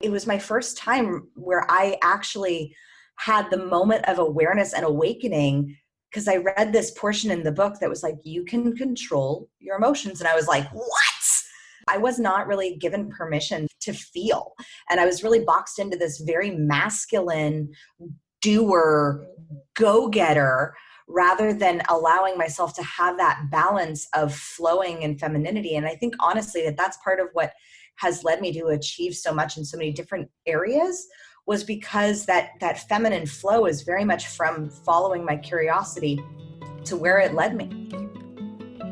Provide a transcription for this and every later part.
it was my first time where I actually had the moment of awareness and awakening, because I read this portion in the book that was like, you can control your emotions. And I was like, what? I was not really given permission to feel. And I was really boxed into this very masculine doer, go-getter, rather than allowing myself to have that balance of flowing and femininity. And I think honestly that that's part of what has led me to achieve so much in so many different areas, was because that feminine flow is very much from following my curiosity to where it led me.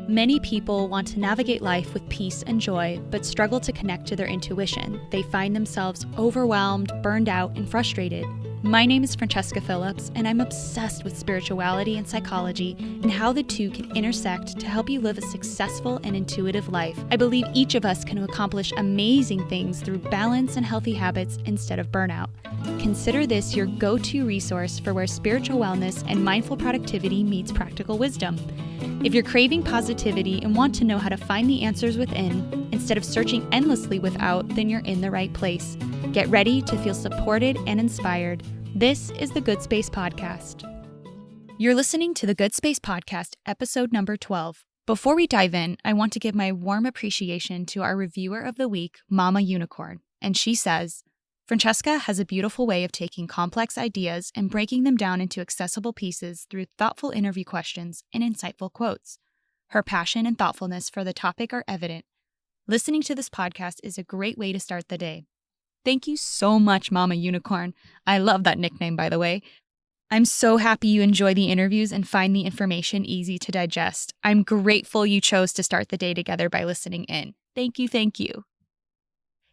Many people want to navigate life with peace and joy, but struggle to connect to their intuition. They find themselves overwhelmed, burned out, and frustrated. My name is Francesca Phillips, and I'm obsessed with spirituality and psychology and how the two can intersect to help you live a successful and intuitive life. I believe each of us can accomplish amazing things through balance and healthy habits instead of burnout. Consider this your go-to resource for where spiritual wellness and mindful productivity meets practical wisdom. If you're craving positivity and want to know how to find the answers within instead of searching endlessly without, then you're in the right place. Get ready to feel supported and inspired. This is the Good Space Podcast. You're listening to the Good Space Podcast, episode number 12. Before we dive in, I want to give my warm appreciation to our reviewer of the week, Mama Unicorn. And she says, Francesca has a beautiful way of taking complex ideas and breaking them down into accessible pieces through thoughtful interview questions and insightful quotes. Her passion and thoughtfulness for the topic are evident. Listening to this podcast is a great way to start the day. Thank you so much, Mama Unicorn. I love that nickname, by the way. I'm so happy you enjoy the interviews and find the information easy to digest. I'm grateful you chose to start the day together by listening in. Thank you, thank you.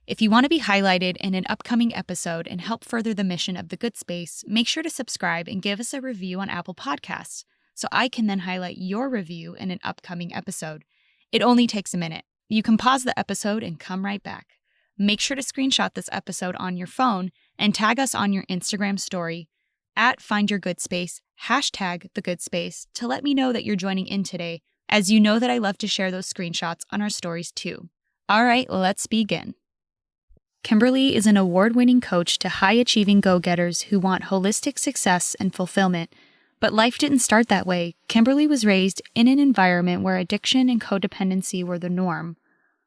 If you want to be highlighted in an upcoming episode and help further the mission of the Good Space, make sure to subscribe and give us a review on Apple Podcasts so I can then highlight your review in an upcoming episode. It only takes a minute. You can pause the episode and come right back. Make sure to screenshot this episode on your phone and tag us on your Instagram story at @FindYourGoodSpace, #TheGoodSpace, to let me know that you're joining in today, as you know that I love to share those screenshots on our stories too. All right, let's begin. Kimberly is an award-winning coach to high-achieving go-getters who want holistic success and fulfillment. But life didn't start that way. Kimberly was raised in an environment where addiction and codependency were the norm.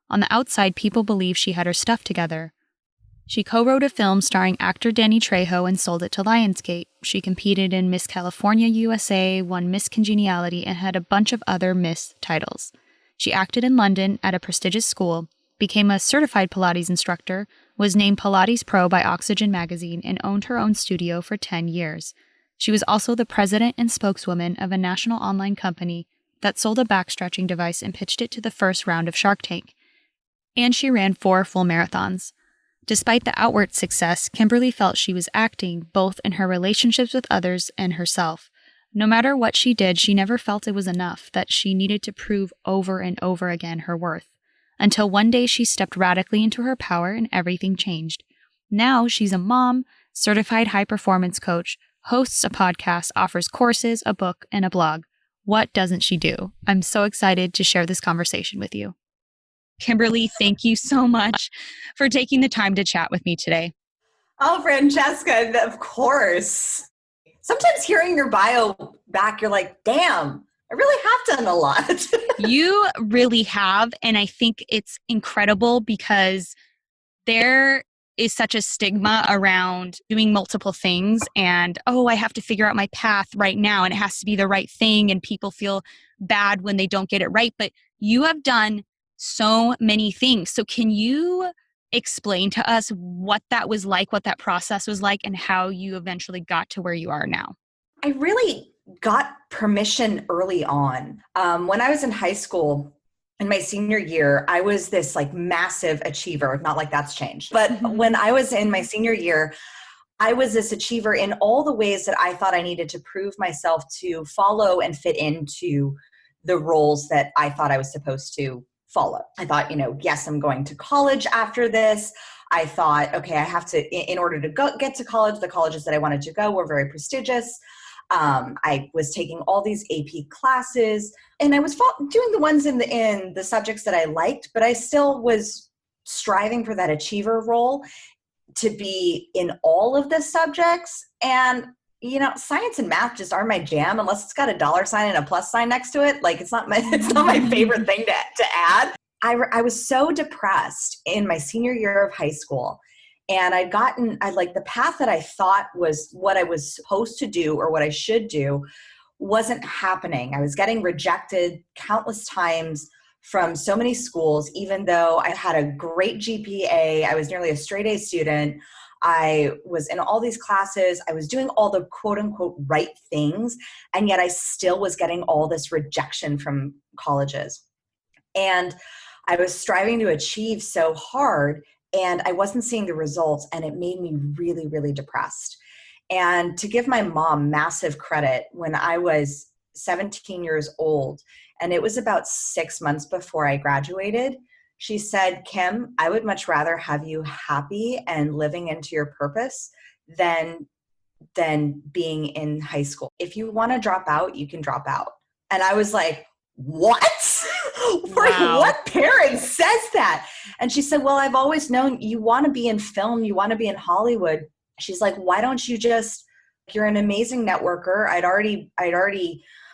On the outside, people believed she had her stuff together. She co-wrote a film starring actor Danny Trejo and sold it to Lionsgate. She competed in Miss California USA, won Miss Congeniality, and had a bunch of other Miss titles. She acted in London at a prestigious school, became a certified Pilates instructor, was named Pilates Pro by Oxygen magazine, and owned her own studio for 10 years. She was also the president and spokeswoman of a national online company that sold a backstretching device and pitched it to the first round of Shark Tank. And she ran 4 full marathons. Despite the outward success, Kimberly felt she was acting both in her relationships with others and herself. No matter what she did, she never felt it was enough, that she needed to prove over and over again her worth. Until one day she stepped radically into her power and everything changed. Now she's a mom, certified high-performance coach, hosts a podcast, offers courses, a book, and a blog. What doesn't she do? I'm so excited to share this conversation with you. Kimberly, thank you so much for taking the time to chat with me today. Oh, Francesca, of course. Sometimes hearing your bio back, you're like, damn, I really have done a lot. You really have. And I think it's incredible because there is such a stigma around doing multiple things and, oh, I have to figure out my path right now and it has to be the right thing. And people feel bad when they don't get it right. But you have done so many things. So can you explain to us what that was like, what that process was like, and how you eventually got to where you are now? I really got permission early on. When I was in high school, in my senior year, I was this like massive achiever. Not like that's changed. But when I was in my senior year, I was this achiever in all the ways that I thought I needed to prove myself to follow and fit into the roles that I thought I was supposed to follow. I thought, yes, I'm going to college after this. I thought, okay, I have to, in order to get to college, the colleges that I wanted to go were very prestigious. I was taking all these AP classes and I was doing the ones in the subjects that I liked, but I still was striving for that achiever role to be in all of the subjects. And, science and math just aren't my jam unless it's got a dollar sign and a plus sign next to it. Like it's not my favorite thing to add. I was so depressed in my senior year of high school. And the path that I thought was what I was supposed to do or what I should do wasn't happening. I was getting rejected countless times from so many schools, even though I had a great GPA. I was nearly a straight A student. I was in all these classes. I was doing all the quote unquote right things. And yet I still was getting all this rejection from colleges. And I was striving to achieve so hard and I wasn't seeing the results. And it made me really, really depressed. And to give my mom massive credit, when I was 17 years old, and it was about 6 months before I graduated, she said, Kim, I would much rather have you happy and living into your purpose than being in high school. If you want to drop out, you can drop out. And I was like, what? Wow. What parent says that? And she said, well, I've always known you want to be in film, you want to be in Hollywood. She's like, why don't you you're an amazing networker. I'd already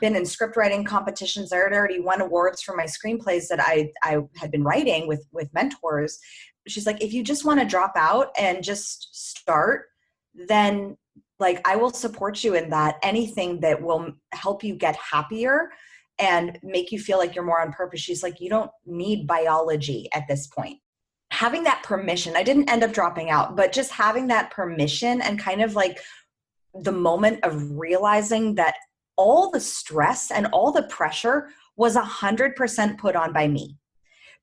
been in script writing competitions. I had already won awards for my screenplays that I had been writing with mentors. She's like, if you just want to drop out and just start, then I will support you in that. Anything that will help you get happier and make you feel like you're more on purpose. She's like, you don't need biology at this point. Having that permission, I didn't end up dropping out, but just having that permission and kind of the moment of realizing that all the stress and all the pressure was 100% put on by me,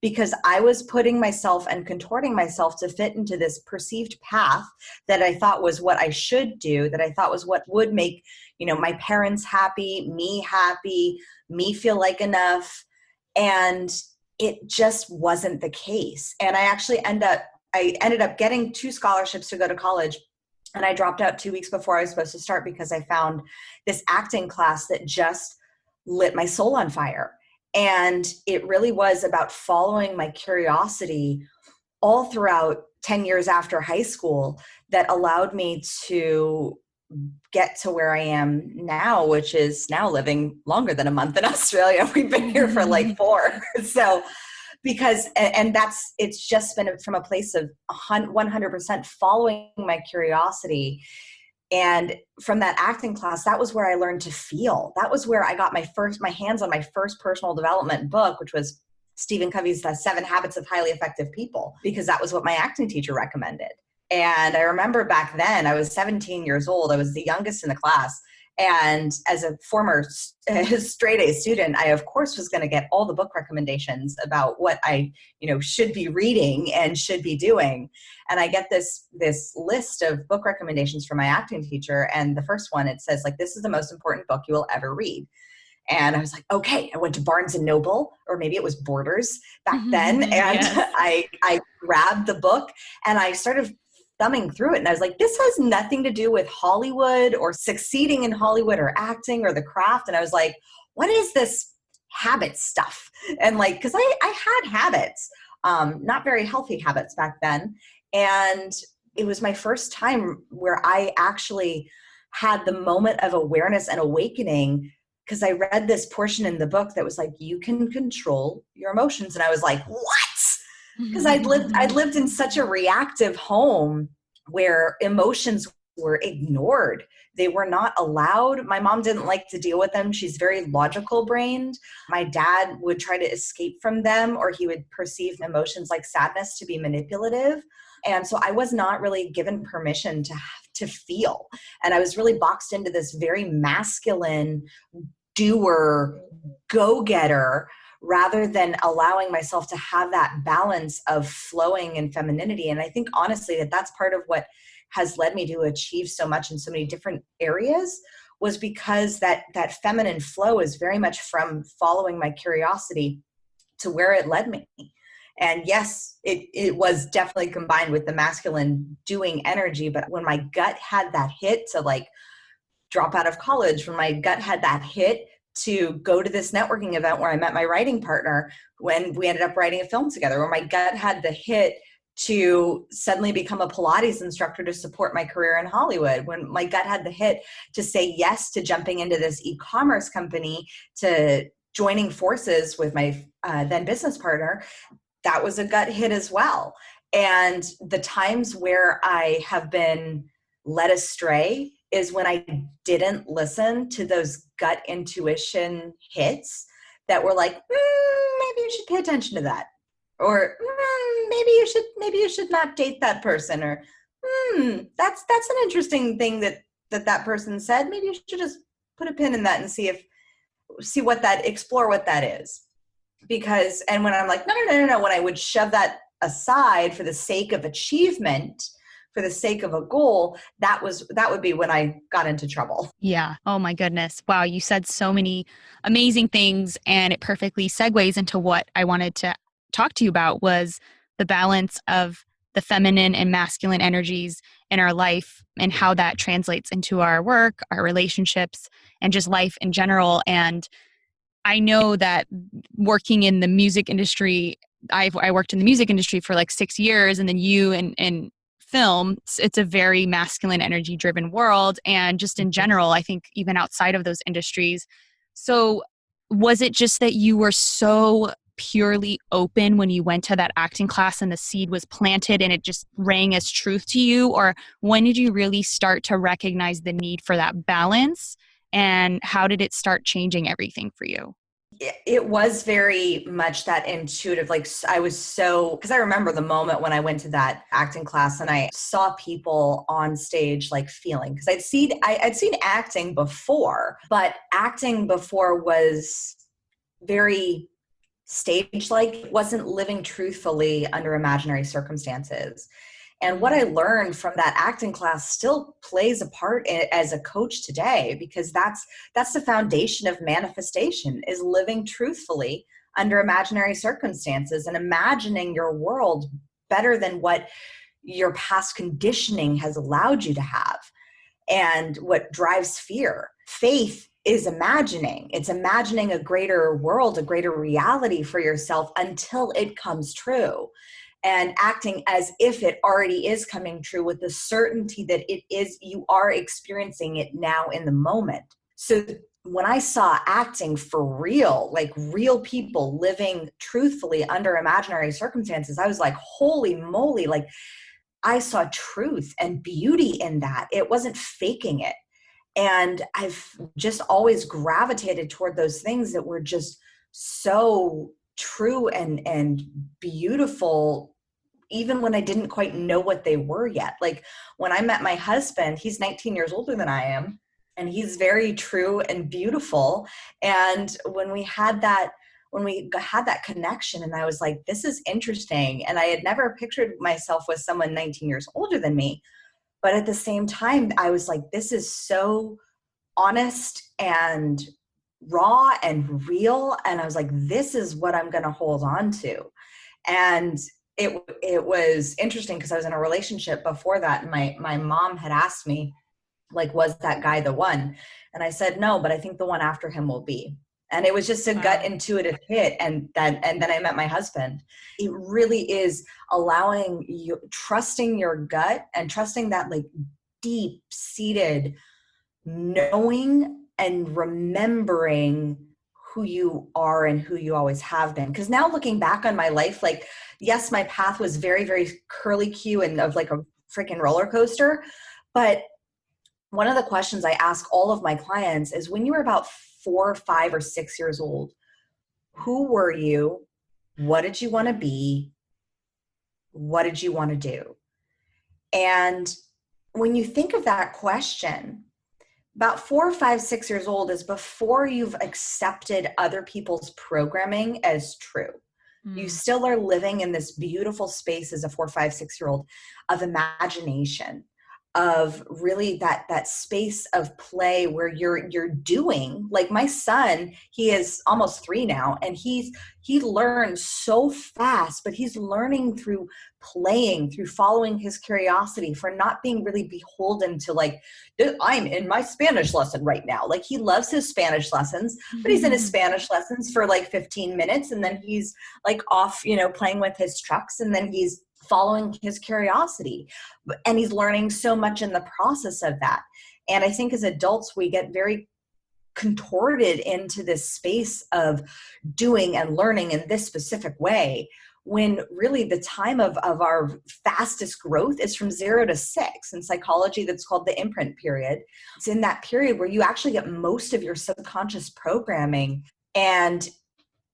because I was putting myself and contorting myself to fit into this perceived path that I thought was what I should do, that I thought was what would make, my parents happy, me feel like enough. And it just wasn't the case. And I actually ended up getting 2 scholarships to go to college. And I dropped out 2 weeks before I was supposed to start because I found this acting class that just lit my soul on fire. And it really was about following my curiosity all throughout 10 years after high school that allowed me to get to where I am now, which is now living longer than a month in Australia. We've been here for 4. So it's just been from a place of 100% following my curiosity. And from that acting class, that was where I learned to feel. That was where I got my hands on my first personal development book, which was Stephen Covey's The 7 Habits of Highly Effective People, because that was what my acting teacher recommended. And I remember back then, I was 17 years old. I was the youngest in the class. And as a former straight A student, I, of course, was going to get all the book recommendations about what I, should be reading and should be doing. And I get this list of book recommendations from my acting teacher. And the first one, it says, this is the most important book you will ever read. And I was like, okay, I went to Barnes and Noble, or maybe it was Borders back then. And yes. I grabbed the book and I started thumbing through it. And I was like, this has nothing to do with Hollywood or succeeding in Hollywood or acting or the craft. And I was like, what is this habit stuff? And because I had habits, not very healthy habits back then. And it was my first time where I actually had the moment of awareness and awakening, because I read this portion in the book that was like, you can control your emotions. And I was like, what? Because I'd lived in such a reactive home where emotions were ignored. They were not allowed. My mom didn't like to deal with them. She's very logical brained. My dad would try to escape from them, or he would perceive emotions like sadness to be manipulative. And so I was not really given permission to feel. And I was really boxed into this very masculine doer, go-getter, rather than allowing myself to have that balance of flowing and femininity. And I think honestly that's part of what has led me to achieve so much in so many different areas, was because that feminine flow is very much from following my curiosity to where it led me. And yes, it was definitely combined with the masculine doing energy. But when my gut had that hit to drop out of college, when my gut had that hit to go to this networking event where I met my writing partner, when we ended up writing a film together, where my gut had the hit to suddenly become a Pilates instructor to support my career in Hollywood, when my gut had the hit to say yes to jumping into this e-commerce company, to joining forces with my then business partner. That was a gut hit as well. And the times where I have been led astray is when I didn't listen to those gut intuition hits that were like, maybe you should pay attention to that. Or maybe you should not date that person. Or that's an interesting thing that person said. Maybe you should just put a pin in that and explore what that is. Because, and when I'm like, no, when I would shove that aside for the sake of achievement, for the sake of a goal, that would be when I got into trouble. Yeah. Oh my goodness. Wow. You said so many amazing things, and it perfectly segues into what I wanted to talk to you about, was the balance of the feminine and masculine energies in our life and how that translates into our work, our relationships, and just life in general. And I know that working in the music industry, I worked in the music industry for like 6 years, and then you and film, it's a very masculine energy driven world. And just in general, I think even outside of those industries. So was it just that you were so purely open when you went to that acting class and the seed was planted and it just rang as truth to you? Or when did you really start to recognize the need for that balance? And how did it start changing everything for you? It was very much that intuitive. Like, I was because I remember the moment when I went to that acting class and I saw people on stage like feeling, because I'd seen acting before, but acting before was very stage-like. It wasn't living truthfully under imaginary circumstances. And what I learned from that acting class still plays a part as a coach today, because that's the foundation of manifestation, is living truthfully under imaginary circumstances and imagining your world better than what your past conditioning has allowed you to have, and what drives fear. Faith is imagining. It's imagining a greater world, a greater reality for yourself until it comes true. And acting as if it already is coming true, with the certainty that it is, you are experiencing it now in the moment. So when I saw acting for real, like real people living truthfully under imaginary circumstances, I was like, holy moly, like I saw truth and beauty in that. It wasn't faking it. And I've just always gravitated toward those things that were just so true and beautiful, even when I didn't quite know what they were yet. Like when I met my husband, he's 19 years older than I am, and he's very true and beautiful. And when we had that connection, and I was like, this is interesting. And I had never pictured myself with someone 19 years older than me. But at the same time, I was like, this is so honest and raw and real. And I was like, this is what I'm going to hold on to. And it was interesting because I was in a relationship before that. And my mom had asked me, like, was that guy the one? And I said, no, but I think the one after him will be. And it was just a gut intuitive hit. And then I met my husband. It really is allowing you, trusting your gut and trusting that like deep seated knowing and remembering who you are and who you always have been. Because now looking back on my life, like, yes, my path was very, very curly Q and of like a freaking roller coaster. But one of the questions I ask all of my clients is, when you were about 4, 5, or 6 years old, who were you? What did you want to be? What did you want to do? And when you think of that question, about 4, 5, 6 years old is before you've accepted other people's programming as true. You still are living in this beautiful space as a 4, 5, 6-year-old of imagination, of really that space of play where you're doing. Like my son, he is almost 3 now, and he learns so fast, but he's learning through playing, through following his curiosity, for not being really beholden to like, I'm in my Spanish lesson right now. Like he loves his Spanish lessons, but he's in his Spanish lessons for like 15 minutes. And then he's like off, playing with his trucks. And then he's following his curiosity. And he's learning so much in the process of that. And I think as adults, we get very contorted into this space of doing and learning in this specific way, when really the time of our fastest growth is from 0 to 6. In psychology, that's called the imprint period. It's in that period where you actually get most of your subconscious programming. And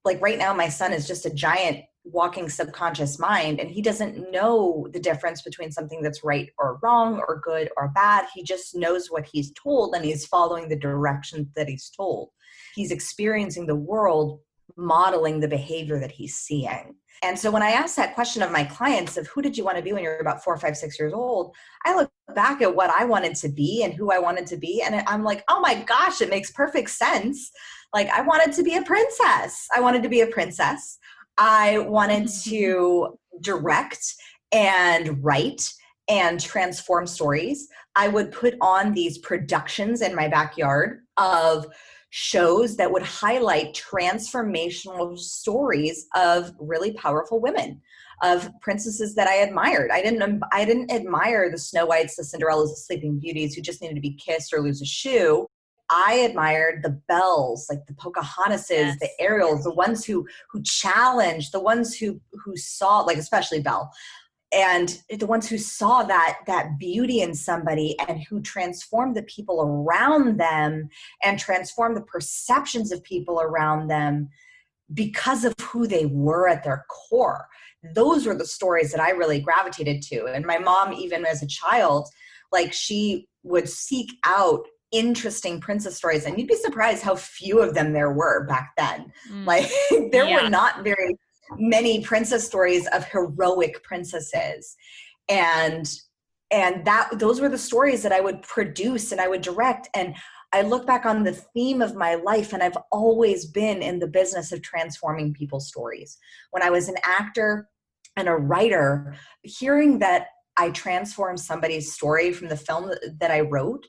like right now, my son is just a giant walking subconscious mind, and he doesn't know the difference between something that's right or wrong or good or bad. He just knows what he's told, and he's following the direction that he's told. He's experiencing the world, modeling the behavior that he's seeing. And so when I ask that question of my clients of who did you want to be when you're about 4, 5, 6 years old, I look back at what I wanted to be and who I wanted to be. And I'm like, oh my gosh, it makes perfect sense. Like, I wanted to be a princess. I wanted to be a princess. I wanted to direct and write and transform stories. I would put on these productions in my backyard of shows that would highlight transformational stories of really powerful women, of princesses that I admired. I didn't admire the Snow Whites, the Cinderellas, the Sleeping Beauties who just needed to be kissed or lose a shoe. I admired the Bells, like the Pocahontases, yes, the Ariels, the ones who challenged, the ones who saw, like especially Belle, and the ones who saw that beauty in somebody and who transformed the people around them and transformed the perceptions of people around them because of who they were at their core. Those were the stories that I really gravitated to. And my mom, even as a child, like she would seek out interesting princess stories, and you'd be surprised how few of them there were back then. Like there were not very many princess stories of heroic princesses, and those were the stories that I would produce and I would direct. And I look back on the theme of my life, and I've always been in the business of transforming people's stories. When I was an actor and a writer, hearing that I transformed somebody's story from the film that I wrote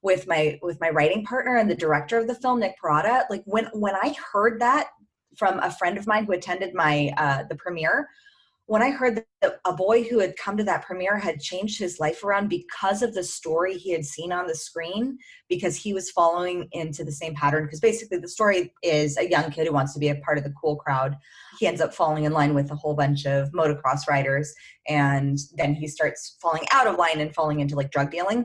with my writing partner and the director of the film, Nick Parada, like when I heard that from a friend of mine who attended my the premiere, when I heard that a boy who had come to that premiere had changed his life around because of the story he had seen on the screen, because he was following into the same pattern. Because basically the story is a young kid who wants to be a part of the cool crowd. He ends up falling in line with a whole bunch of motocross riders, and then he starts falling out of line and falling into like drug dealing.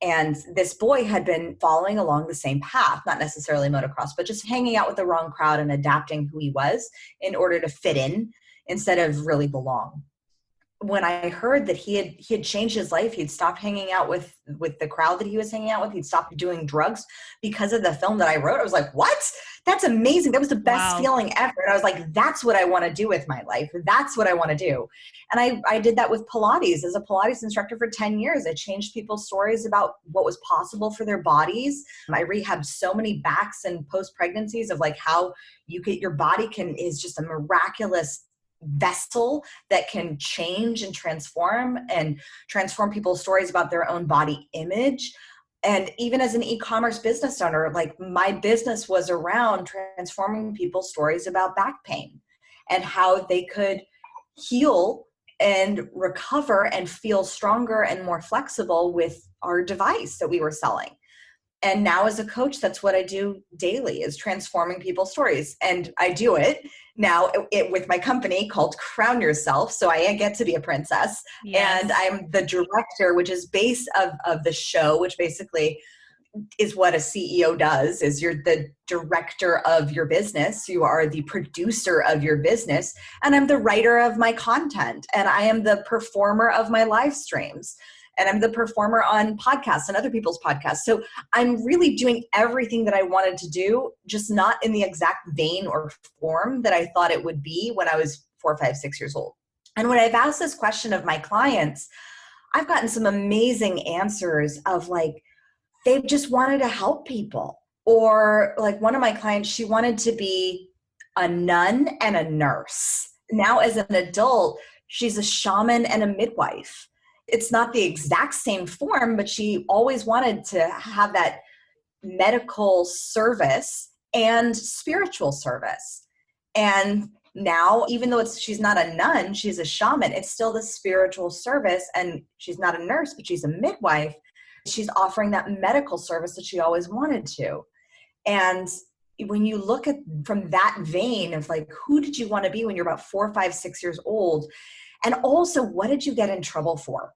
And this boy had been following along the same path, not necessarily motocross, but just hanging out with the wrong crowd and adapting who he was in order to fit in instead of really belong. When I heard that he had changed his life, he'd stopped hanging out with the crowd that he was hanging out with, he'd stopped doing drugs because of the film that I wrote, I was like, what? That's amazing. That was the best feeling ever. And I was like, that's what I want to do with my life. That's what I want to do. And I did that with Pilates. As a Pilates instructor for 10 years, I changed people's stories about what was possible for their bodies. I rehabbed so many backs and post-pregnancies of like how your body is just a miraculous vessel that can change and transform people's stories about their own body image. And even as an e-commerce business owner, like my business was around transforming people's stories about back pain and how they could heal and recover and feel stronger and more flexible with our device that we were selling. And now as a coach, that's what I do daily, is transforming people's stories. And I do it now with my company called Crown Yourself. So I get to be a princess. Yes. And I'm the director, which is base of the show, which basically is what a CEO does, is you're the director of your business. You are the producer of your business. And I'm the writer of my content. And I am the performer of my live streams. And I'm the performer on podcasts and other people's podcasts. So I'm really doing everything that I wanted to do, just not in the exact vein or form that I thought it would be when I was 4, 5, 6 years old. And when I've asked this question of my clients, I've gotten some amazing answers of like, they just wanted to help people. Or like one of my clients, she wanted to be a nun and a nurse. Now as an adult, she's a shaman and a midwife. It's not the exact same form, but she always wanted to have that medical service and spiritual service. And now, even though she's not a nun, she's a shaman, it's still the spiritual service. And she's not a nurse, but she's a midwife. She's offering that medical service that she always wanted to. And when you look at from that vein of like, who did you want to be when you're about 4, 5, 6 years old? And also, what did you get in trouble for?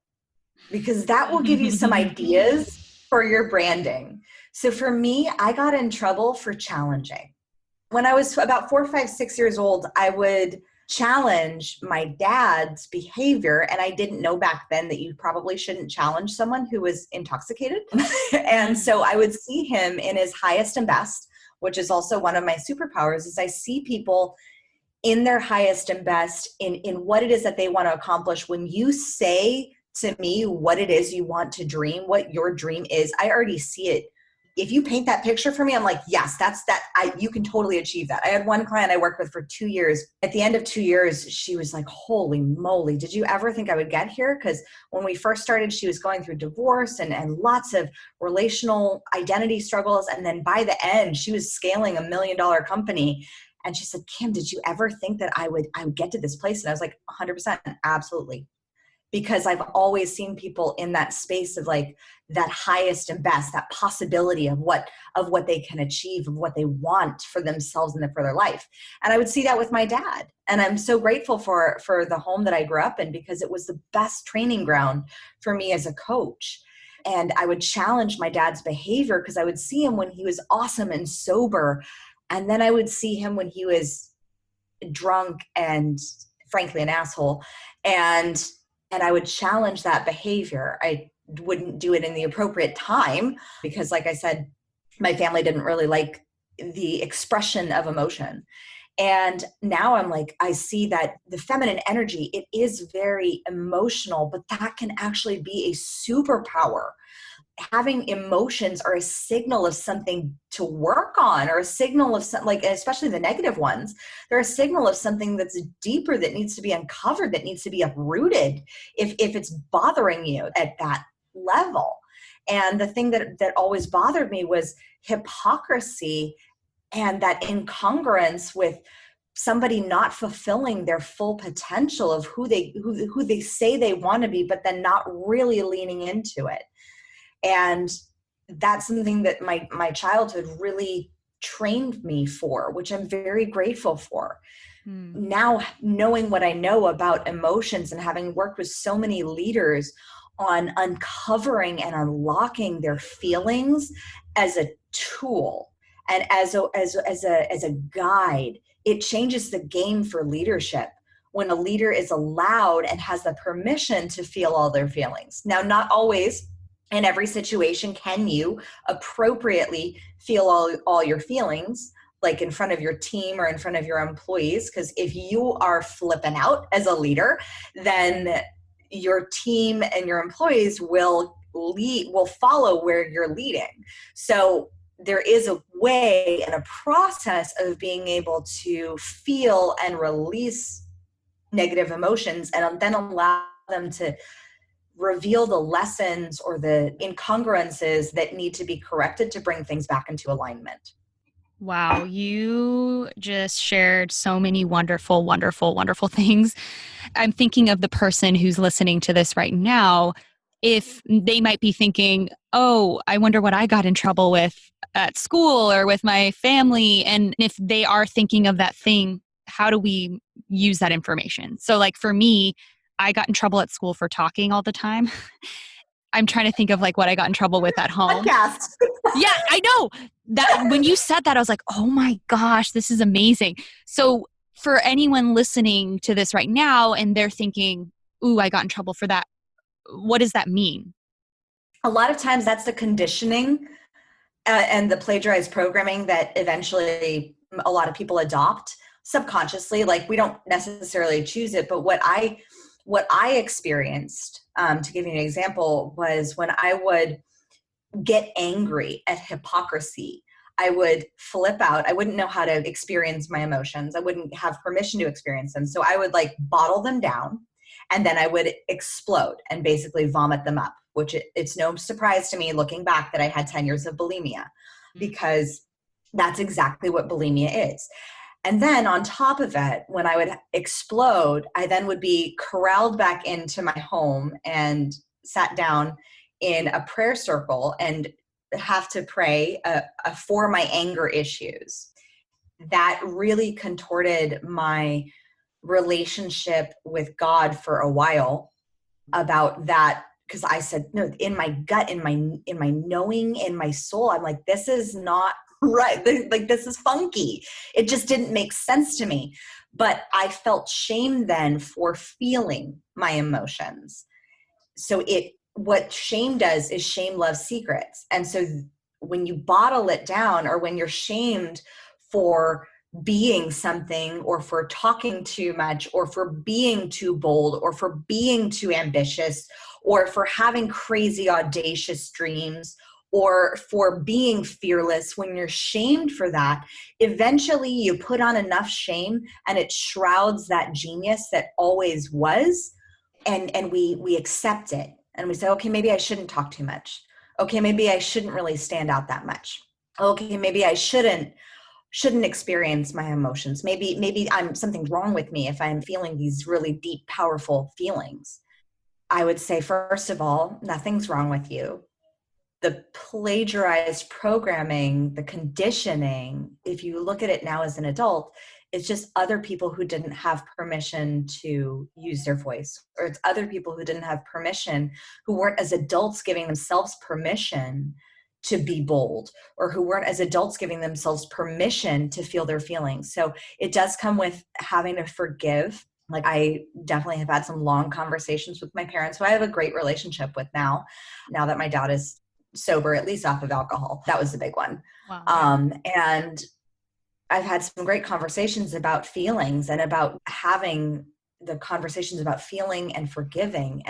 Because that will give you some ideas for your branding. So for me, I got in trouble for challenging. When I was about 4, 5, 6 years old, I would challenge my dad's behavior. And I didn't know back then that you probably shouldn't challenge someone who was intoxicated. And so I would see him in his highest and best, which is also one of my superpowers, is I see people in their highest and best in what it is that they want to accomplish. When you say to me what it is you want to dream, what your dream is, I already see it. If you paint that picture for me, I'm like, yes, you can totally achieve that. I had one client I worked with for 2 years. At the end of 2 years, she was like, holy moly, did you ever think I would get here? Because when we first started, she was going through divorce and lots of relational identity struggles. And then by the end, she was scaling $1 million company. And she said, Kim, did you ever think that I would get to this place? And I was like, 100%, absolutely. Because I've always seen people in that space of like that highest and best, that possibility of what they can achieve, of what they want for themselves and for their life. And I would see that with my dad. And I'm so grateful for the home that I grew up in, because it was the best training ground for me as a coach. And I would challenge my dad's behavior because I would see him when he was awesome and sober. And then I would see him when he was drunk and frankly an asshole. And I would challenge that behavior. I wouldn't do it in the appropriate time because, like I said, my family didn't really like the expression of emotion. And now I'm like, I see that the feminine energy, it is very emotional, but that can actually be a superpower. Having emotions are a signal of something to work on, or a signal of something, like, especially the negative ones, they're a signal of something that's deeper, that needs to be uncovered, that needs to be uprooted if it's bothering you at that level. And the thing that always bothered me was hypocrisy and that incongruence with somebody not fulfilling their full potential of who they say they want to be, but then not really leaning into it. And that's something that my childhood really trained me for, which I'm very grateful for. Now, knowing what I know about emotions and having worked with so many leaders on uncovering and unlocking their feelings as a tool and as a guide, it changes the game for leadership. When a leader is allowed and has the permission to feel all their feelings. Now, not always in every situation can you appropriately feel all your feelings, like in front of your team or in front of your employees. Because if you are flipping out as a leader, then your team and your employees will follow where you're leading. So there is a way and a process of being able to feel and release negative emotions and then allow them to reveal the lessons or the incongruences that need to be corrected to bring things back into alignment. Wow, you just shared so many wonderful, wonderful, wonderful things. I'm thinking of the person who's listening to this right now. If they might be thinking, oh, I wonder what I got in trouble with at school or with my family. And if they are thinking of that thing, how do we use that information? So like for me, I got in trouble at school for talking all the time. I'm trying to think of like what I got in trouble with at home. Podcast. Yeah, I know. That when you said that, I was like, oh my gosh, this is amazing. So for anyone listening to this right now and they're thinking, ooh, I got in trouble for that, what does that mean? A lot of times that's the conditioning and the plagiarized programming that eventually a lot of people adopt subconsciously. Like we don't necessarily choose it, but what I experienced, to give you an example, was when I would get angry at hypocrisy, I would flip out. I wouldn't know how to experience my emotions. I wouldn't have permission to experience them. So I would like bottle them down and then I would explode and basically vomit them up, which it's no surprise to me looking back that I had 10 years of bulimia, because that's exactly what bulimia is. And then on top of it, when I would explode, I then would be corralled back into my home and sat down in a prayer circle and have to pray for my anger issues. That really contorted my relationship with God for a while about that, because I said, no, in my gut, in my knowing, in my soul, I'm like, this is not right. Like, this is funky. It just didn't make sense to me. But I felt shame then for feeling my emotions. So what shame does is shame loves secrets. And so when you bottle it down, or when you're shamed for being something, or for talking too much, or for being too bold, or for being too ambitious, or for having crazy audacious dreams, or for being fearless, when you're shamed for that, eventually you put on enough shame and it shrouds that genius that always was. And we accept it, and we say, okay, maybe I shouldn't talk too much. Okay, maybe I shouldn't really stand out that much. Okay, maybe I shouldn't experience my emotions. Maybe I'm something's wrong with me if I'm feeling these really deep, powerful feelings. I would say, first of all, nothing's wrong with you. The plagiarized programming, the conditioning, if you look at it now as an adult, it's just other people who didn't have permission to use their voice, or it's other people who didn't have permission, who weren't as adults giving themselves permission to be bold, or who weren't as adults giving themselves permission to feel their feelings. So it does come with having to forgive. Like, I definitely have had some long conversations with my parents, who I have a great relationship with now that my dad is sober, at least off of alcohol. That was the big one. Wow, yeah. And I've had some great conversations about feelings, and about having the conversations about feeling and forgiving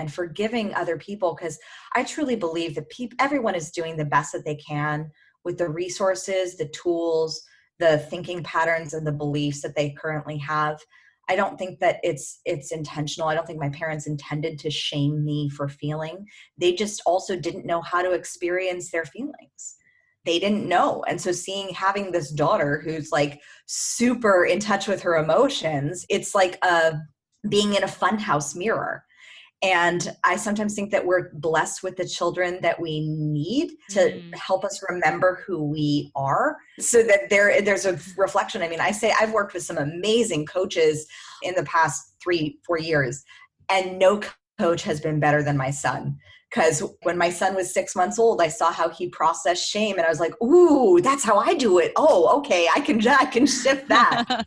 other people. Because I truly believe that everyone is doing the best that they can with the resources, the tools, the thinking patterns, and the beliefs that they currently have. I don't think that it's intentional. I don't think my parents intended to shame me for feeling. They just also didn't know how to experience their feelings. They didn't know. And so having this daughter who's like super in touch with her emotions, it's like being in a funhouse mirror. And I sometimes think that we're blessed with the children that we need to help us remember who we are, so that there's a reflection. I mean, I say I've worked with some amazing coaches in the past 3-4 years, and no coach has been better than my son. Because when my son was 6 months old, I saw how he processed shame, and I was like, ooh, that's how I do it. Oh, okay, I can shift that.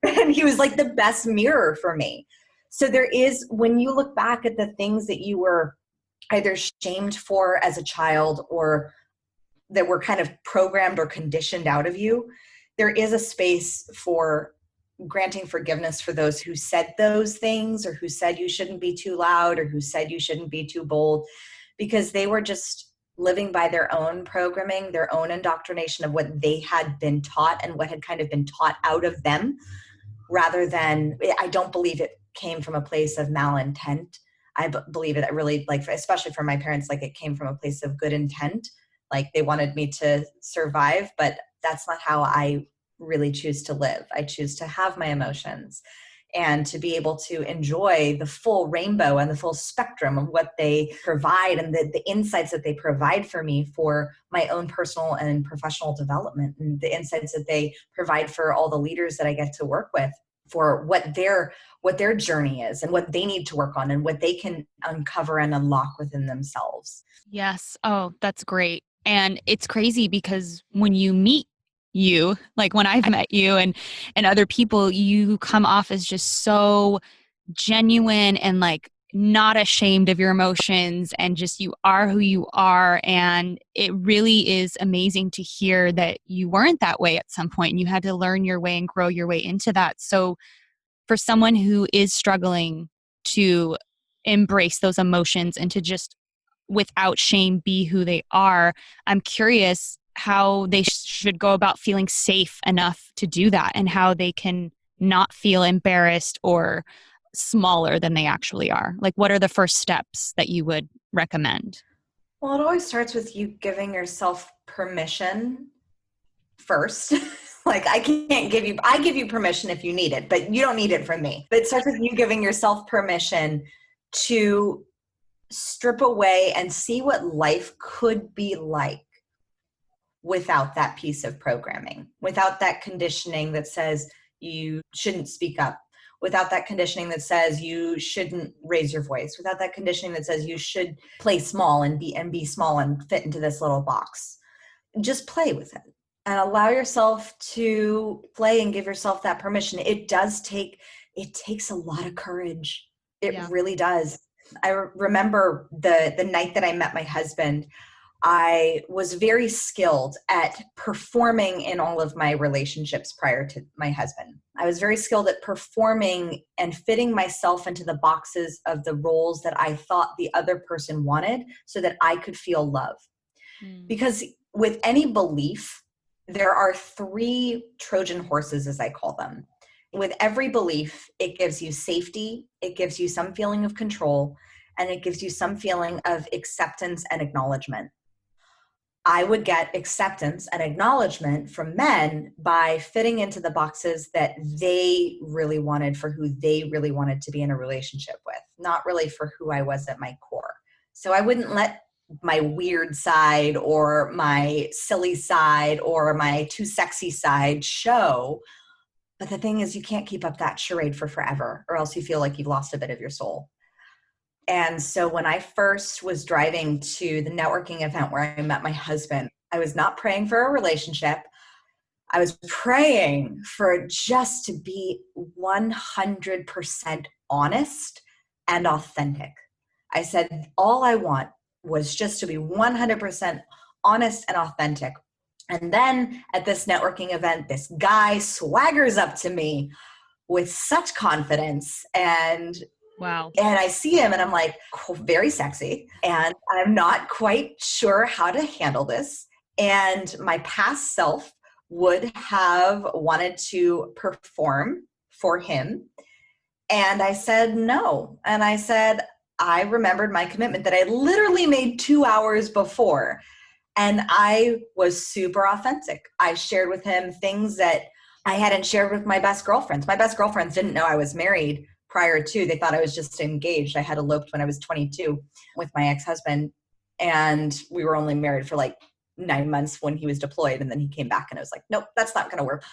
And he was like the best mirror for me. So there is, when you look back at the things that you were either shamed for as a child, or that were kind of programmed or conditioned out of you, there is a space for granting forgiveness for those who said those things, or who said you shouldn't be too loud, or who said you shouldn't be too bold, because they were just living by their own programming, their own indoctrination of what they had been taught, and what had kind of been taught out of them, rather than, I don't believe it came from a place of malintent. I believe it really, like, especially from my parents, like, it came from a place of good intent. Like, they wanted me to survive, but that's not how I really choose to live. I choose to have my emotions, and to be able to enjoy the full rainbow and the full spectrum of what they provide, and the insights that they provide for me for my own personal and professional development, and the insights that they provide for all the leaders that I get to work with, for what their journey is, and what they need to work on, and what they can uncover and unlock within themselves. Yes. Oh, that's great. And it's crazy because when you meet you, like when I've met you and other people, you come off as just so genuine and like not ashamed of your emotions, and just you are who you are. And it really is amazing to hear that you weren't that way at some point and you had to learn your way and grow your way into that. So for someone who is struggling to embrace those emotions and to just without shame be who they are, I'm curious how they should go about feeling safe enough to do that, and how they can not feel embarrassed or smaller than they actually are. Like, what are the first steps that you would recommend? Well, it always starts with you giving yourself permission first. Like I give you permission if you need it, but you don't need it from me. But it starts with you giving yourself permission to strip away and see what life could be like without that piece of programming, without that conditioning that says you shouldn't speak up, without that conditioning that says you shouldn't raise your voice, without that conditioning that says you should play small and be small and fit into this little box. Just play with it and allow yourself to play and give yourself that permission. It takes a lot of courage. It really does. I remember the night that I met my husband, I was very skilled at performing in all of my relationships prior to my husband. I was very skilled at performing and fitting myself into the boxes of the roles that I thought the other person wanted so that I could feel love. Because with any belief, there are 3 Trojan horses, as I call them. With every belief, it gives you safety, it gives you some feeling of control, and it gives you some feeling of acceptance and acknowledgement. I would get acceptance and acknowledgement from men by fitting into the boxes that they really wanted for who they really wanted to be in a relationship with, not really for who I was at my core. So I wouldn't let my weird side or my silly side or my too sexy side show. But the thing is, you can't keep up that charade for forever, or else you feel like you've lost a bit of your soul. And so when I first was driving to the networking event where I met my husband, I was not praying for a relationship. I was praying for just to be 100% honest and authentic. I said, all I want was just to be 100% honest and authentic. And then at this networking event, this guy swaggers up to me with such confidence and wow. And I see him and I'm like, very sexy. And I'm not quite sure how to handle this. And my past self would have wanted to perform for him. And I said, no. And I said, I remembered my commitment that I literally made 2 hours before. And I was super authentic. I shared with him things that I hadn't shared with my best girlfriends. My best girlfriends didn't know I was married prior to. They thought I was just engaged. I had eloped when I was 22 with my ex-husband. And we were only married for like 9 months when he was deployed. And then he came back and I was like, nope, that's not going to work.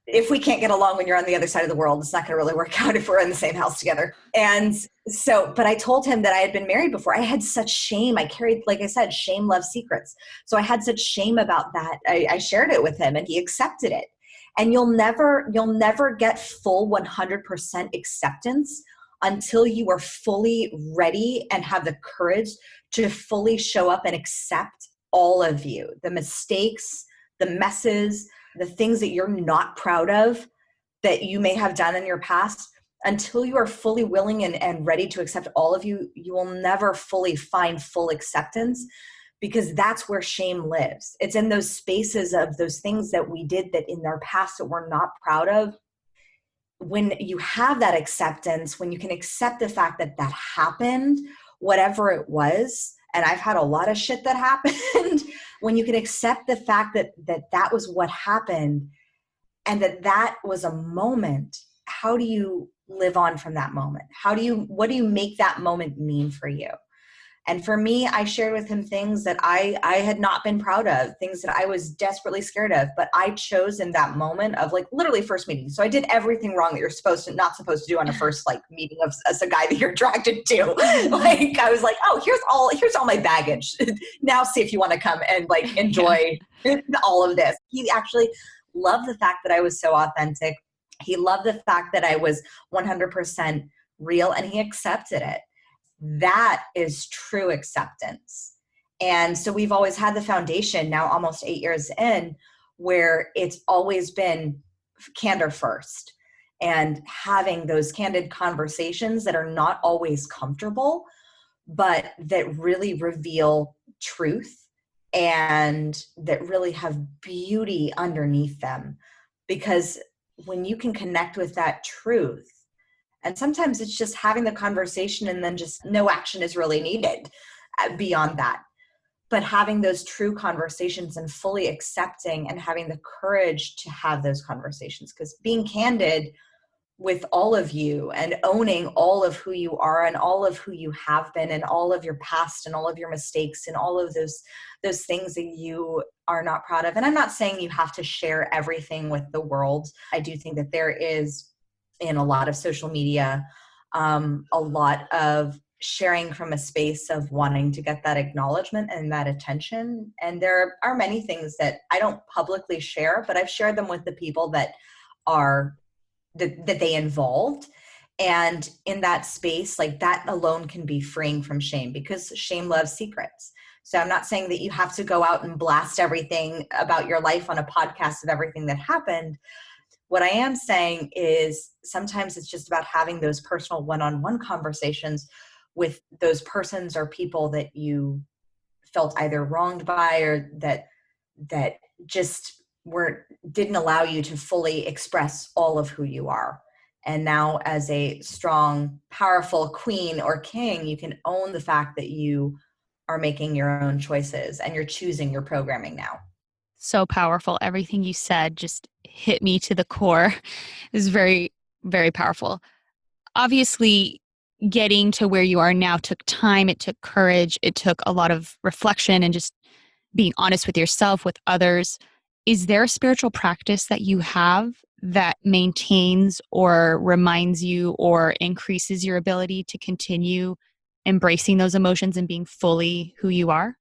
If we can't get along when you're on the other side of the world, it's not going to really work out if we're in the same house together. And so, but I told him that I had been married before. I had such shame. I carried, like I said, shame loves secrets. So I had such shame about that. I shared it with him and he accepted it. And you'll never get full 100% acceptance until you are fully ready and have the courage to fully show up and accept all of you, the mistakes, the messes, the things that you're not proud of that you may have done in your past. Until you are fully willing and ready to accept all of you, you will never fully find full acceptance. Because that's where shame lives. It's in those spaces of those things that we did that in our past that we're not proud of. When you have that acceptance, when you can accept the fact that that happened, whatever it was, and I've had a lot of shit that happened, when you can accept the fact that that was what happened and that was a moment, how do you live on from that moment? What do you make that moment mean for you? And for me, I shared with him things that I had not been proud of, things that I was desperately scared of, but I chose in that moment of like literally first meeting. So I did everything wrong that you're not supposed to do on a first like meeting of as a guy that you're attracted to. Like I was like, oh, here's all my baggage. Now see if you want to come and like enjoy all of this. He actually loved the fact that I was so authentic. He loved the fact that I was 100% real and he accepted it. That is true acceptance. And so we've always had the foundation now almost 8 years in where it's always been candor first and having those candid conversations that are not always comfortable, but that really reveal truth and that really have beauty underneath them. Because when you can connect with that truth, and sometimes it's just having the conversation and then just no action is really needed beyond that. but having those true conversations and fully accepting and having the courage to have those conversations, because being candid with all of you and owning all of who you are and all of who you have been and all of your past and all of your mistakes and all of those things that you are not proud of. And I'm not saying you have to share everything with the world. I do think that there is, in a lot of social media, a lot of sharing from a space of wanting to get that acknowledgement and that attention. And there are many things that I don't publicly share, but I've shared them with the people that they involved. And in that space, like, that alone can be freeing from shame, because shame loves secrets. So I'm not saying that you have to go out and blast everything about your life on a podcast of everything that happened. What I am saying is sometimes it's just about having those personal one-on-one conversations with those persons or people that you felt either wronged by or that just didn't allow you to fully express all of who you are. And now, as a strong, powerful queen or king, you can own the fact that you are making your own choices and you're choosing your programming now. So powerful. Everything you said just hit me to the core. It was very, very powerful. Obviously, getting to where you are now took time. It took courage. It took a lot of reflection and just being honest with yourself, with others. Is there a spiritual practice that you have that maintains or reminds you or increases your ability to continue embracing those emotions and being fully who you are?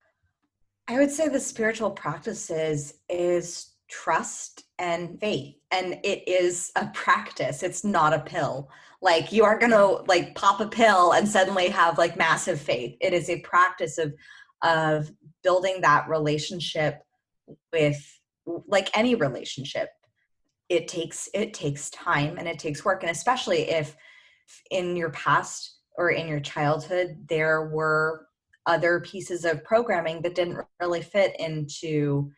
I would say the spiritual practices is trust and faith. And it is a practice. It's not a pill. Like, you aren't going to like pop a pill and suddenly have like massive faith. It is a practice of building that relationship with, like any relationship. It takes time and it takes work. And especially if in your past or in your childhood, there were other pieces of programming that didn't really fit into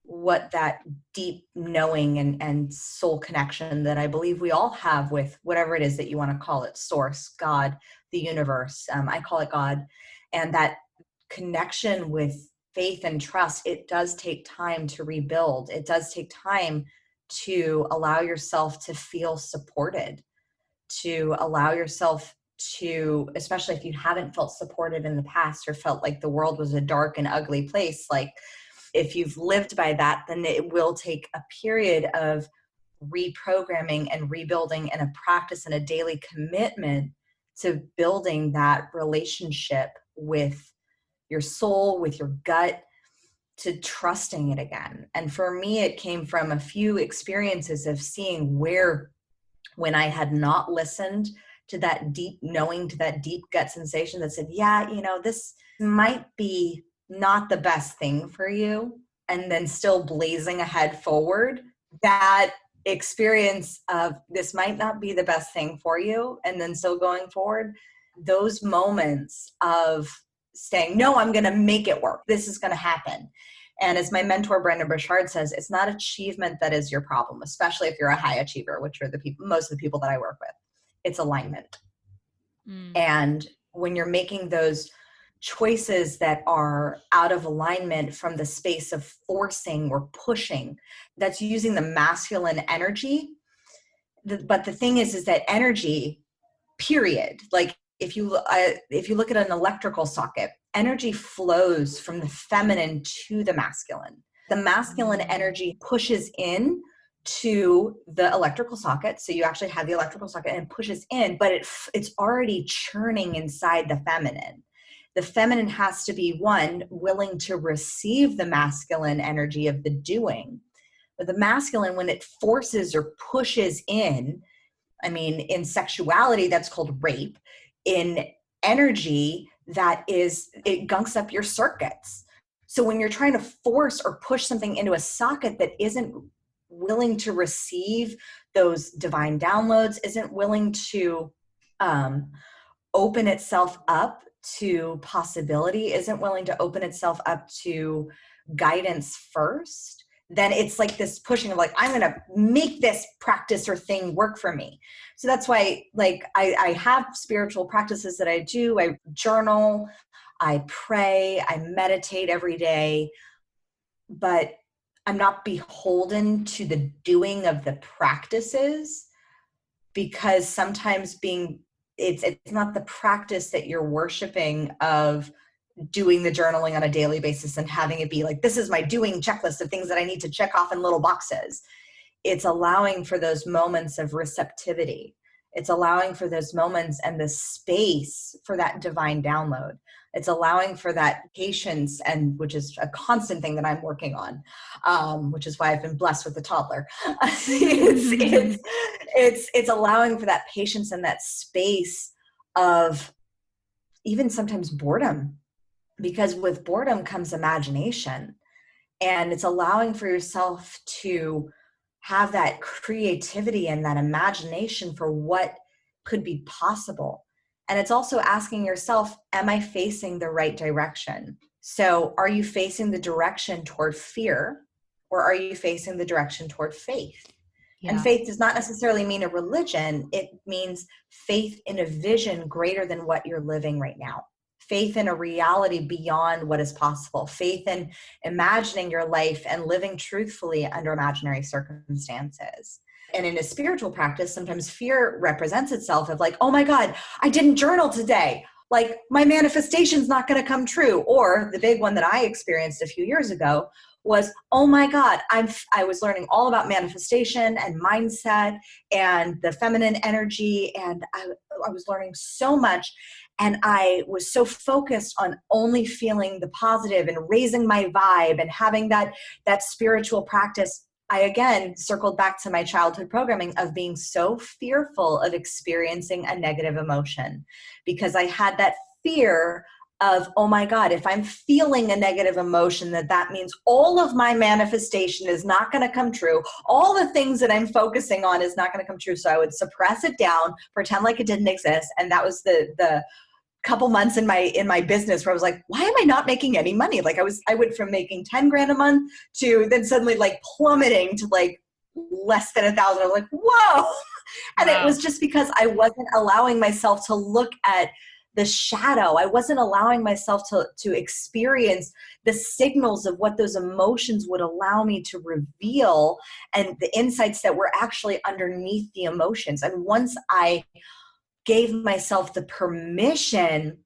what that deep knowing and soul connection that I believe we all have with whatever it is that you want to call it, source, God, the universe. I call it God. And that connection with faith and trust, it does take time to rebuild. It does take time to allow yourself to feel supported, to allow yourself to, especially if you haven't felt supported in the past or felt like the world was a dark and ugly place, like, if you've lived by that, then it will take a period of reprogramming and rebuilding and a practice and a daily commitment to building that relationship with your soul, with your gut, to trusting it again. And for me, it came from a few experiences of seeing where, when I had not listened to that deep knowing, to that deep gut sensation that said, yeah, this might be not the best thing for you, and then still blazing ahead forward, that experience of this might not be the best thing for you, and then still going forward, those moments of saying, no, I'm going to make it work. This is going to happen. And as my mentor, Brendon Burchard, says, it's not achievement that is your problem, especially if you're a high achiever, which are most of the people that I work with. It's alignment. And when you're making those choices that are out of alignment from the space of forcing or pushing, that's using the masculine energy. But the thing is that energy, period, like if you look at an electrical socket, energy flows from the feminine to the masculine. The masculine energy pushes in to the electrical socket. So you actually have the electrical socket and it pushes in, but it's already churning inside the feminine. The feminine has to be, one, willing to receive the masculine energy of the doing. But the masculine, when it forces or pushes in, I mean, in sexuality, that's called rape. In energy, it gunks up your circuits. So when you're trying to force or push something into a socket that isn't willing to receive those divine downloads, isn't willing to open itself up to possibility, isn't willing to open itself up to guidance first, then it's like this pushing of like, I'm going to make this practice or thing work for me. So that's why, like, I have spiritual practices that I do. I journal. I pray, I meditate every day, but I'm not beholden to the doing of the practices, because sometimes it's not the practice that you're worshiping of doing the journaling on a daily basis and having it be like, this is my doing checklist of things that I need to check off in little boxes. It's allowing for those moments of receptivity. It's allowing for those moments and the space for that divine download. It's allowing for that patience, and which is a constant thing that I'm working on, which is why I've been blessed with a toddler. It's allowing for that patience and that space of even sometimes boredom, because with boredom comes imagination, and it's allowing for yourself to have that creativity and that imagination for what could be possible. And it's also asking yourself, am I facing the right direction? So are you facing the direction toward fear, or are you facing the direction toward faith? Yeah. And faith does not necessarily mean a religion. It means faith in a vision greater than what you're living right now. Faith in a reality beyond what is possible. Faith in imagining your life and living truthfully under imaginary circumstances. And in a spiritual practice, sometimes fear represents itself of like, oh my God, I didn't journal today. Like my manifestation's not going to come true. Or the big one that I experienced a few years ago was, oh my God, I was learning all about manifestation and mindset and the feminine energy. And I was learning so much. And I was so focused on only feeling the positive and raising my vibe and having that spiritual practice. I again circled back to my childhood programming of being so fearful of experiencing a negative emotion, because I had that fear of, oh my God, if I'm feeling a negative emotion, that means all of my manifestation is not going to come true. All the things that I'm focusing on is not going to come true. So I would suppress it down, pretend like it didn't exist. And that was the couple months in my business where I was like, why am I not making any money? Like I went from making 10 grand a month to then suddenly like plummeting to like less than 1,000. I was like, whoa. And Wow. it was just because I wasn't allowing myself to look at the shadow. I wasn't allowing myself to experience the signals of what those emotions would allow me to reveal, and the insights that were actually underneath the emotions. And once I gave myself the permission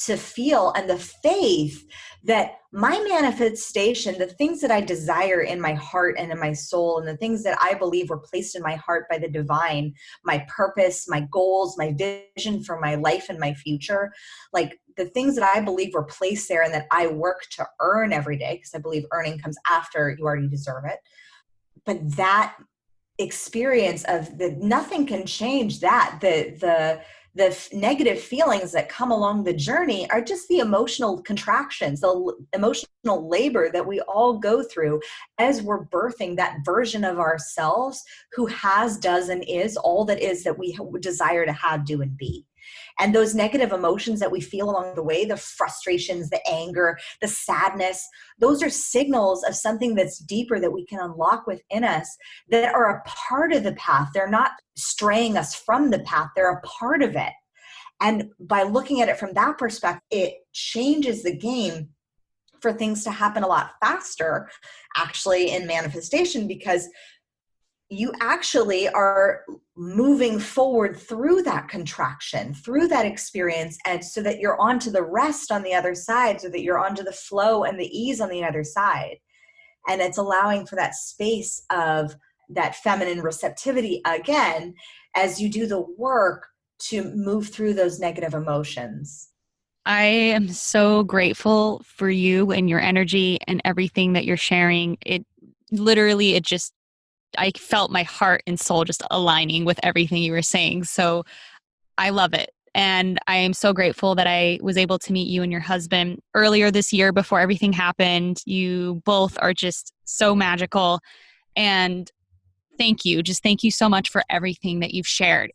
to feel and the faith that my manifestation, the things that I desire in my heart and in my soul, and the things that I believe were placed in my heart by the divine, my purpose, my goals, my vision for my life and my future, like the things that I believe were placed there and that I work to earn every day, because I believe earning comes after you already deserve it. But that experience of nothing can change that. The negative feelings that come along the journey are just the emotional contractions, the emotional labor that we all go through as we're birthing that version of ourselves who has, does, and is all that is that we desire to have, do, and be. And those negative emotions that we feel along the way, the frustrations, the anger, the sadness, those are signals of something that's deeper that we can unlock within us that are a part of the path. They're not straying us from the path. They're a part of it. And by looking at it from that perspective, it changes the game for things to happen a lot faster, actually, in manifestation, because you actually are moving forward through that contraction, through that experience, and so that you're onto the rest on the other side, so that you're onto the flow and the ease on the other side. And it's allowing for that space of that feminine receptivity again, as you do the work to move through those negative emotions. I am so grateful for you and your energy and everything that you're sharing. I felt my heart and soul just aligning with everything you were saying. So I love it. And I am so grateful that I was able to meet you and your husband earlier this year before everything happened. You both are just so magical. And thank you. Just thank you so much for everything that you've shared.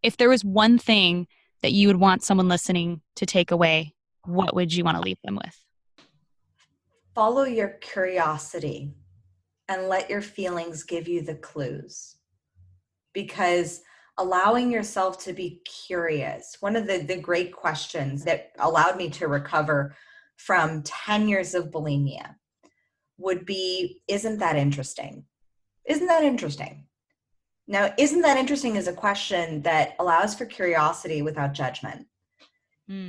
If there was one thing that you would want someone listening to take away, what would you want to leave them with? Follow your curiosity and let your feelings give you the clues. Because allowing yourself to be curious. One of the great questions that allowed me to recover from 10 years of bulimia would be, isn't that interesting? Isn't that interesting? Now, isn't that interesting is a question that allows for curiosity without judgment.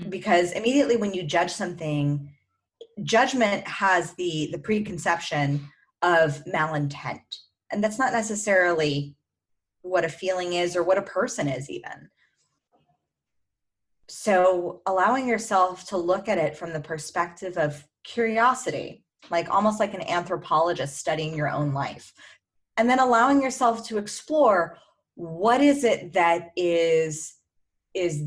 Because immediately when you judge something, judgment has the preconception of malintent. And that's not necessarily what a feeling is or what a person is even. So allowing yourself to look at it from the perspective of curiosity, like almost like an anthropologist studying your own life, and then allowing yourself to explore what is it that is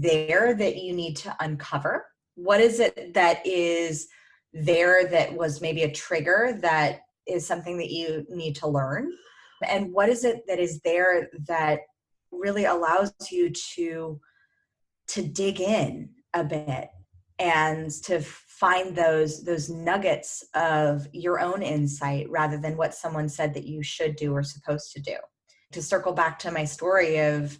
there that you need to uncover? What is it that is there that was maybe a trigger that is something that you need to learn? And what is it that is there that really allows you to dig in a bit and to find those nuggets of your own insight rather than what someone said that you should do or supposed to do? To circle back to my story of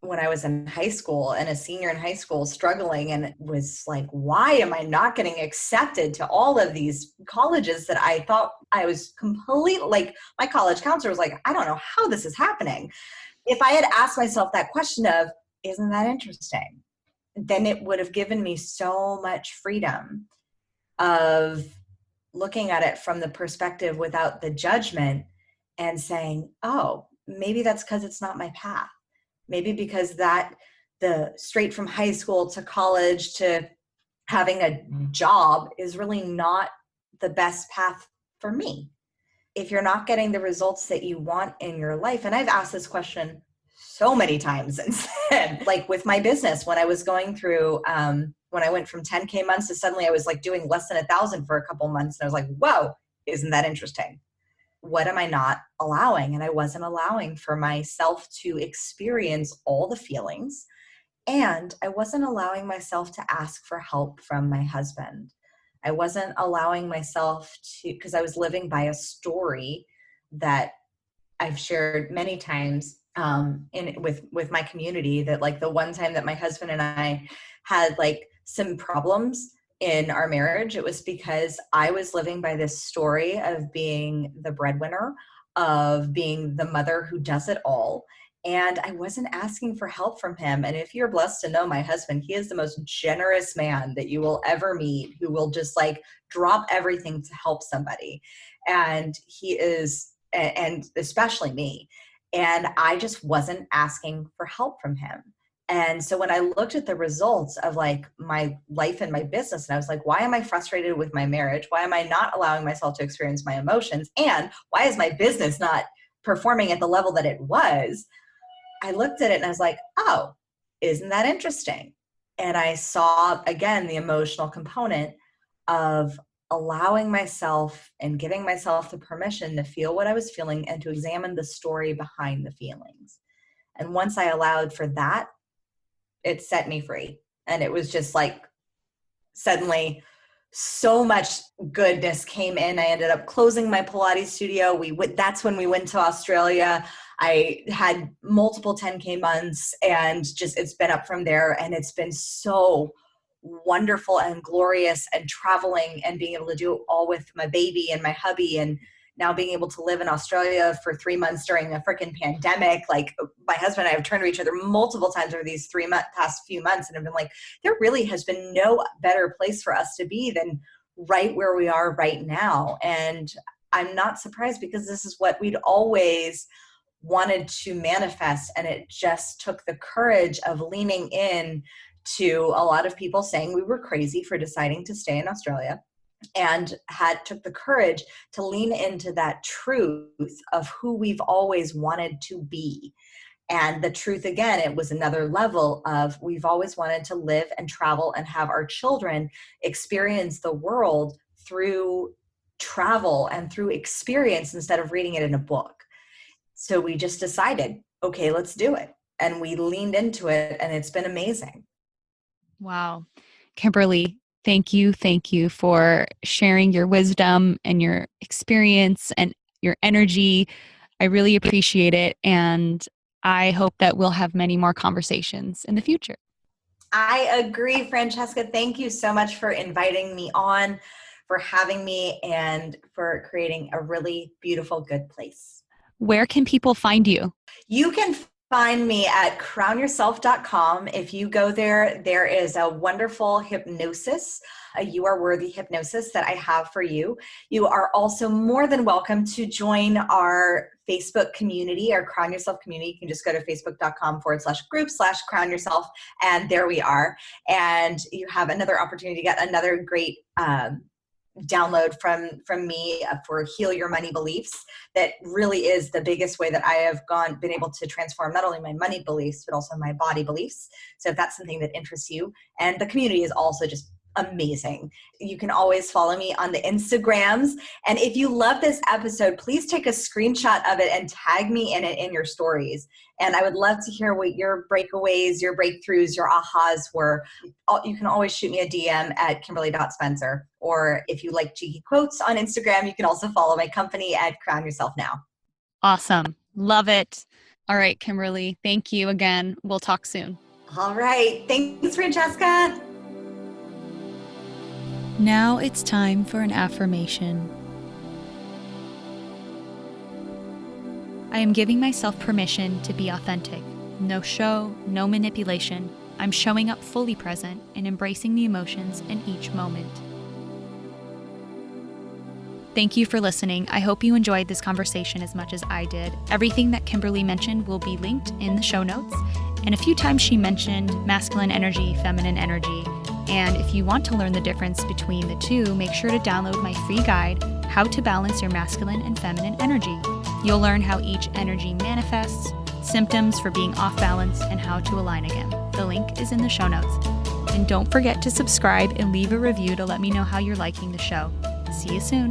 when I was in high school and a senior in high school struggling and was like, why am I not getting accepted to all of these colleges that I thought I was completely, like my college counselor was like, I don't know how this is happening. If I had asked myself that question of, isn't that interesting? Then it would have given me so much freedom of looking at it from the perspective without the judgment and saying, oh, maybe that's because it's not my path. Maybe because that the straight from high school to college to having a job is really not the best path for me. If you're not getting the results that you want in your life, and I've asked this question so many times since then, like with my business, when I was going through, when I went from 10K months to suddenly I was like doing less than 1,000 for a couple months. And I was like, whoa, isn't that interesting? What am I not allowing? And I wasn't allowing for myself to experience all the feelings. And I wasn't allowing myself to ask for help from my husband. I wasn't allowing myself to, because I was living by a story that I've shared many times with my community, that like the one time that my husband and I had like some problems in our marriage, it was because I was living by this story of being the breadwinner, of being the mother who does it all. And I wasn't asking for help from him. And if you're blessed to know my husband, he is the most generous man that you will ever meet, who will just like drop everything to help somebody. And he is, and especially me. And I just wasn't asking for help from him. And so when I looked at the results of like my life and my business, and I was like, why am I frustrated with my marriage? Why am I not allowing myself to experience my emotions? And why is my business not performing at the level that it was? I looked at it and I was like, oh, isn't that interesting? And I saw, again, the emotional component of allowing myself and giving myself the permission to feel what I was feeling and to examine the story behind the feelings. And once I allowed for that, it set me free. And it was just like suddenly so much goodness came in. I ended up closing my Pilates studio. That's when we went to Australia. I had multiple 10K months and just, it's been up from there. And it's been so wonderful and glorious, and traveling and being able to do it all with my baby and my hubby, and now being able to live in Australia for 3 months during a freaking pandemic. Like my husband and I have turned to each other multiple times over these past few months and have been like, there really has been no better place for us to be than right where we are right now. And I'm not surprised, because this is what we'd always wanted to manifest. And it just took the courage of leaning in to a lot of people saying we were crazy for deciding to stay in Australia, and took the courage to lean into that truth of who we've always wanted to be. And the truth, again, it was another level of, we've always wanted to live and travel and have our children experience the world through travel and through experience instead of reading it in a book. So we just decided, okay, let's do it. And we leaned into it, and it's been amazing. Wow. Kimberly, thank you. Thank you for sharing your wisdom and your experience and your energy. I really appreciate it. And I hope that we'll have many more conversations in the future. I agree, Francesca. Thank you so much for inviting me on, for having me, and for creating a really beautiful, good place. Where can people find you? You can find me at crownyourself.com. If you go there, there is a wonderful hypnosis, a You Are Worthy hypnosis that I have for you. You are also more than welcome to join our Facebook community, our Crown Yourself community. You can just go to facebook.com/group/crown yourself, and there we are. And you have another opportunity to get another great download from me for Heal Your Money Beliefs. That really is the biggest way that I have been able to transform not only my money beliefs, but also my body beliefs. So if that's something that interests you, and the community is also just amazing. You can always follow me on the Instagrams. And if you love this episode, please take a screenshot of it and tag me in it in your stories. And I would love to hear what your breakaways, your breakthroughs, your ahas were. You can always shoot me a DM at Kimberly.Spencer. Or if you like cheeky quotes on Instagram, you can also follow my company at Crown Yourself Now. Awesome. Love it. All right, Kimberly, thank you again. We'll talk soon. All right. Thanks, Francesca. Now it's time for an affirmation. I am giving myself permission to be authentic. No show, no manipulation. I'm showing up fully present and embracing the emotions in each moment. Thank you for listening. I hope you enjoyed this conversation as much as I did. Everything that Kimberly mentioned will be linked in the show notes. And a few times she mentioned masculine energy, feminine energy. And if you want to learn the difference between the two, make sure to download my free guide, How to Balance Your Masculine and Feminine Energy. You'll learn how each energy manifests, symptoms for being off balance, and how to align again. The link is in the show notes. And don't forget to subscribe and leave a review to let me know how you're liking the show. See you soon.